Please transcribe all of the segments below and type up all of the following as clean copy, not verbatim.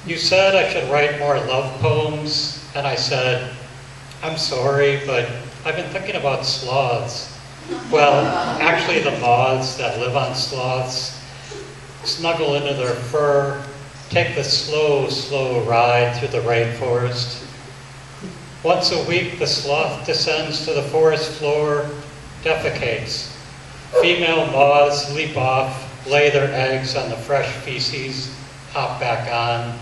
You said I should write more love poems, and I said, I'm sorry, but I've been thinking about sloths. Well, actually the moths that live on sloths snuggle into their fur, take the slow, slow ride through the rainforest. Once a week, the sloth descends to the forest floor, defecates. Female moths leap off, lay their eggs on the fresh feces, hop back on.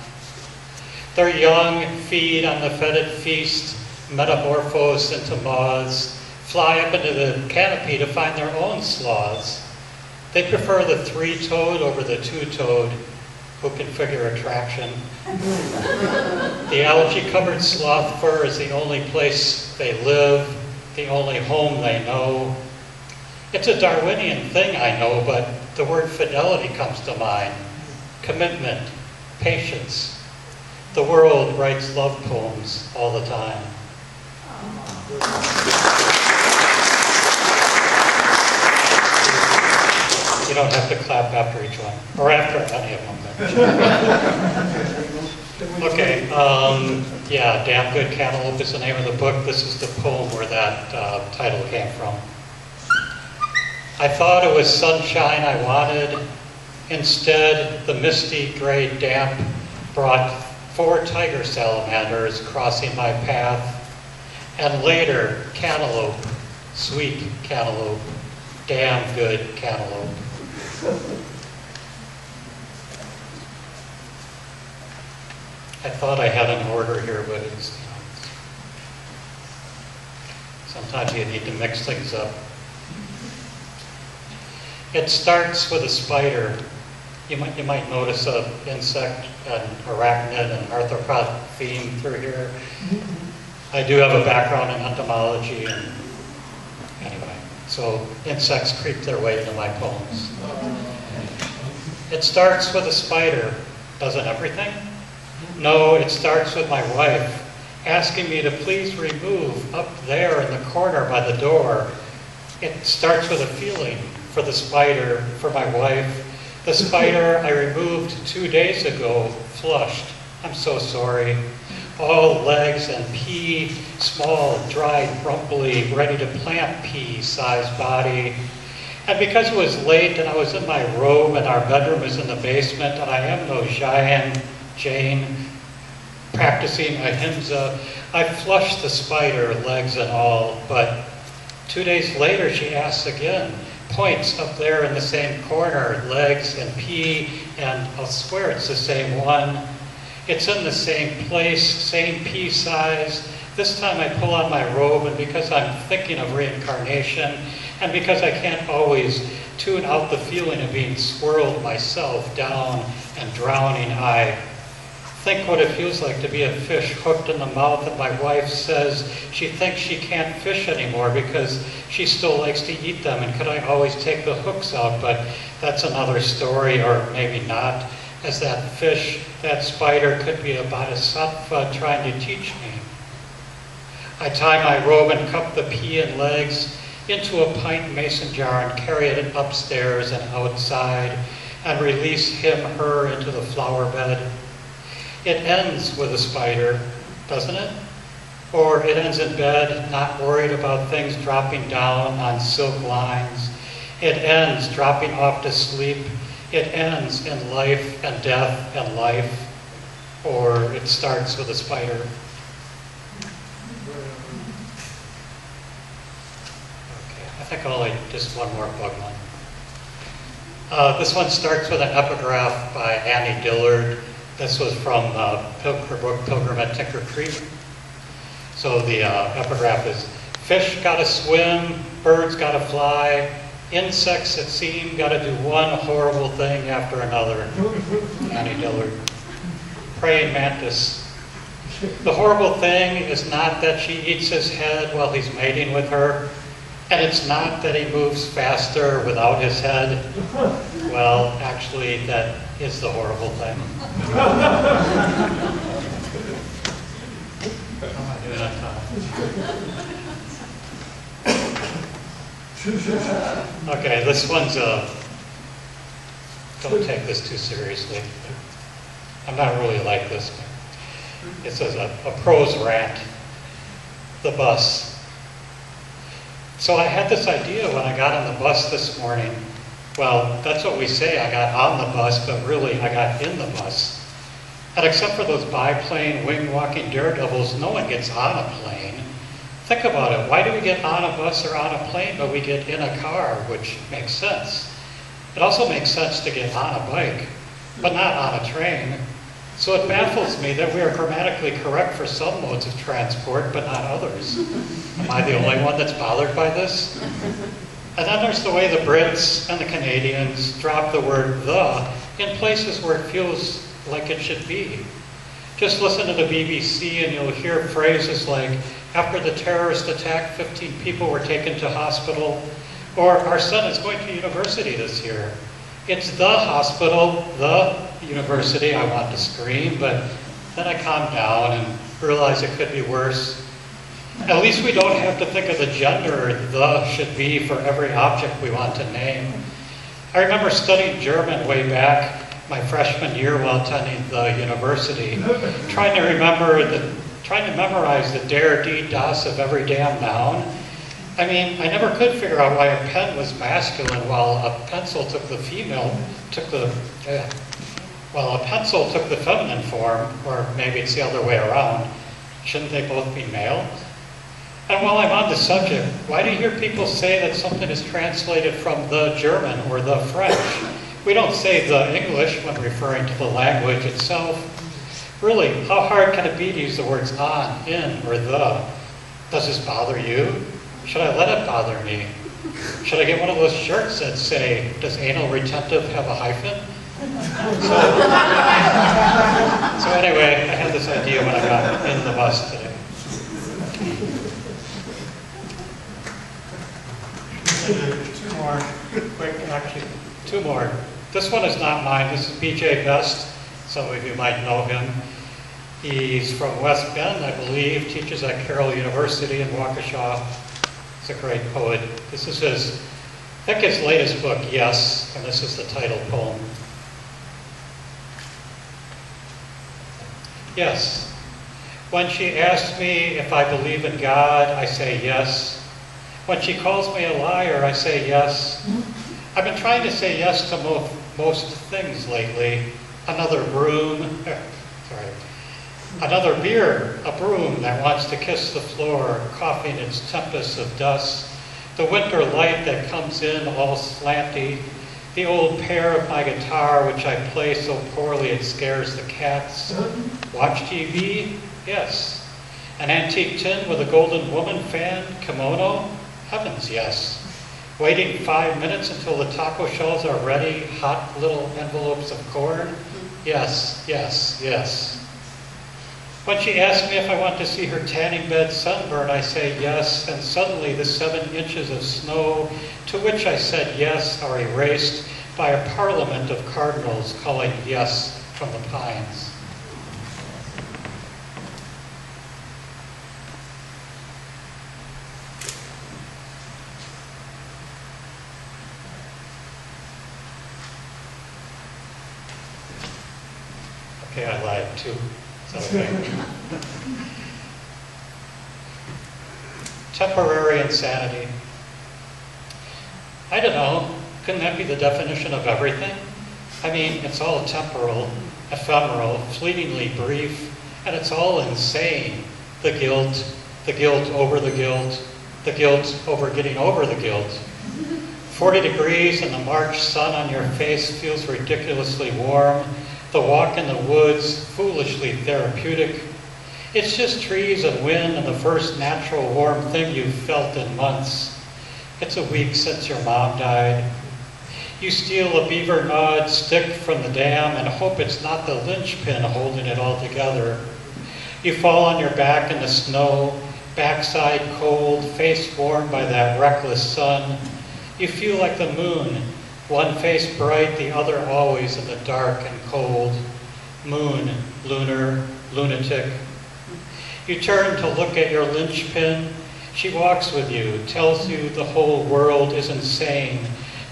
Their young feed on the fetid feast, metamorphose into moths, fly up into the canopy to find their own sloths. They prefer the three-toed over the two-toed, who can figure attraction. The algae-covered sloth fur is the only place they live, the only home they know. It's a Darwinian thing, I know, but the word fidelity comes to mind. Commitment, patience. The world writes love poems all the time. You don't have to clap after each one, or after any of them. Okay, yeah, Damn Good Cantaloupe is the name of the book. This is the poem where that title came from. I thought it was sunshine I wanted. Instead, the misty gray damp brought 4 tiger salamanders crossing my path, and later, cantaloupe, sweet cantaloupe, damn good cantaloupe. I thought I had an order here, but it's, sometimes you need to mix things up. It starts with a spider. You might notice an insect, an arachnid, and arthropod theme through here. I do have a background in entomology, and anyway, so insects creep their way into my poems. It starts with a spider. Doesn't everything? No, it starts with my wife asking me to please remove up there in the corner by the door. It starts with a feeling for the spider, for my wife. The spider I removed 2 days ago, flushed. I'm so sorry. All legs and pea, small, dried, rumply, ready to plant pea-sized body. And because it was late and I was in my robe and our bedroom is in the basement and I am no Jane practicing ahimsa, I flushed the spider, legs and all, but 2 days later she asks again, points up there in the same corner, legs and pea, and I'll swear it's the same one. It's in the same place, same pea size. This time I pull on my robe, and because I'm thinking of reincarnation, and because I can't always tune out the feeling of being swirled myself down and drowning, I think what it feels like to be a fish hooked in the mouth, and my wife says she thinks she can't fish anymore because she still likes to eat them, and could I always take the hooks out, but that's another story, or maybe not, as that fish, that spider could be a bodhisattva trying to teach me. I tie my robe and cup the pea and legs into a pint mason jar and carry it upstairs and outside and release him, her into the flower bed. It ends with a spider, doesn't it? Or it ends in bed, not worried about things dropping down on silk lines. It ends dropping off to sleep. It ends in life and death and life. Or it starts with a spider. Okay, I think I'll like just one more bug one. This one starts with an epigraph by Annie Dillard. This was from her book Pilgrim at Tinker Creek. So the epigraph is, fish gotta swim, birds gotta fly, insects it seem gotta do one horrible thing after another. Annie Dillard. Praying mantis. The horrible thing is not that she eats his head while he's mating with her, and it's not that he moves faster without his head. Well, actually, that is the horrible thing. How am I doing on time? Okay, this one's don't take this too seriously. I'm not really like this. It says a pro's rant, the bus. So I had this idea when I got on the bus this morning. Well, that's what we say, I got on the bus, but really I got in the bus. And except for those biplane, wing-walking daredevils, no one gets on a plane. Think about it. Why do we get on a bus or on a plane, but we get in a car, which makes sense? It also makes sense to get on a bike, but not on a train. So it baffles me that we are grammatically correct for some modes of transport, but not others. Am I the only one that's bothered by this? And then there's the way the Brits and the Canadians drop the word the in places where it feels like it should be. Just listen to the BBC and you'll hear phrases like, after the terrorist attack, 15 people were taken to hospital, or our son is going to university this year. It's the hospital, the university. I want to scream, but then I calm down and realize it could be worse. At least we don't have to think of the gender the should be for every object we want to name. I remember studying German way back my freshman year while attending the university, trying to memorize the der, die, das of every damn noun. I mean, I never could figure out why a pen was masculine while a pencil took the feminine form, or maybe it's the other way around. Shouldn't they both be male? And while I'm on the subject, why do you hear people say that something is translated from the German or the French? We don't say the English when referring to the language itself. Really, how hard can it be to use the words on, in, or the? Does this bother you? Should I let it bother me? Should I get one of those shirts that say, does anal retentive have a hyphen? So anyway, I had this idea when I got in the bus today. Two more, quick, actually, two more. This one is not mine. This is B.J. Best. Some of you might know him. He's from West Bend, I believe, teaches at Carroll University in Waukesha. He's a great poet. This is I think his latest book, Yes, and this is the title poem. Yes. When she asks me if I believe in God, I say yes. When she calls me a liar, I say yes. I've been trying to say yes to most things lately. Another beer, a broom that wants to kiss the floor, coughing its tempest of dust, the winter light that comes in all slanty, the old pair of my guitar which I play so poorly it scares the cats. Watch TV? Yes. An antique tin with a golden woman fan, kimono? Heavens, yes. Waiting 5 minutes until the taco shells are ready, hot little envelopes of corn? Yes, yes, yes. When she asks me if I want to see her tanning bed sunburn, I say yes, and suddenly the 7 inches of snow to which I said yes are erased by a parliament of cardinals calling yes from the pines. Okay, I lied too. Is that okay? Temporary insanity. I don't know. Couldn't that be the definition of everything? I mean, it's all temporal, ephemeral, fleetingly brief, and it's all insane. The guilt over the guilt over getting over the guilt. 40 degrees and the March sun on your face feels ridiculously warm. The walk in the woods, foolishly therapeutic. It's just trees and wind and the first natural warm thing you've felt in months. It's a week since your mom died. You steal a beaver gnawed stick from the dam and hope it's not the linchpin holding it all together. You fall on your back in the snow, backside cold, face warmed by that reckless sun. You feel like the moon, one face bright, the other always in the dark and cold. Moon, lunar, lunatic. You turn to look at your linchpin. She walks with you, tells you the whole world is insane.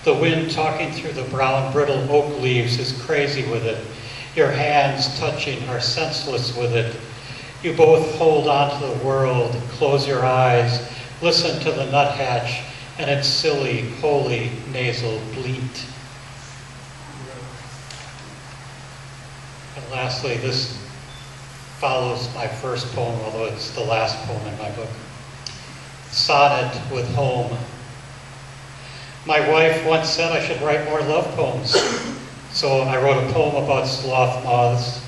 The wind talking through the brown, brittle oak leaves is crazy with it. Your hands touching are senseless with it. You both hold on to the world, close your eyes, listen to the nuthatch and its silly, holy, nasal bleat. And lastly, this follows my first poem, although it's the last poem in my book. Sonnet with Home. My wife once said I should write more love poems, so I wrote a poem about sloth moths.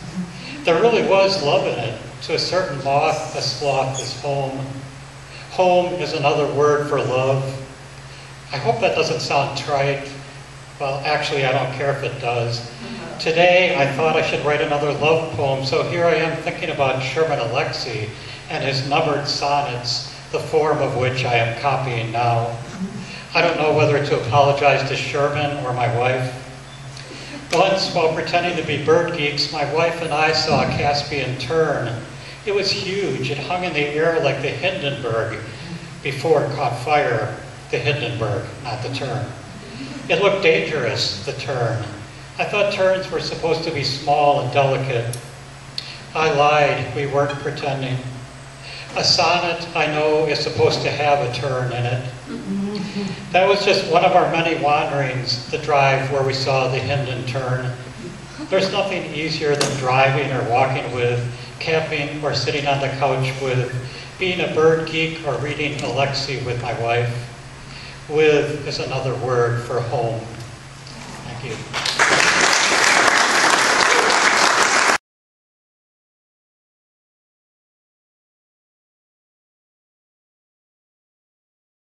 There really was love in it. To a certain moth, a sloth is home. Home is another word for love. I hope that doesn't sound trite. Well, actually, I don't care if it does. Today, I thought I should write another love poem, so here I am thinking about Sherman Alexie and his numbered sonnets, the form of which I am copying now. I don't know whether to apologize to Sherman or my wife. Once, while pretending to be bird geeks, my wife and I saw a Caspian tern. It was huge. It hung in the air like the Hindenburg before it caught fire. The Hindenburg, not the tern. It looked dangerous, the tern. I thought terns were supposed to be small and delicate. I lied. We weren't pretending. A sonnet, I know, is supposed to have a tern in it. That was just one of our many wanderings, the drive where we saw the Hinden tern. There's nothing easier than driving or walking with, camping or sitting on the couch with, being a bird geek or reading Alexie with my wife. With is another word for home. Thank you.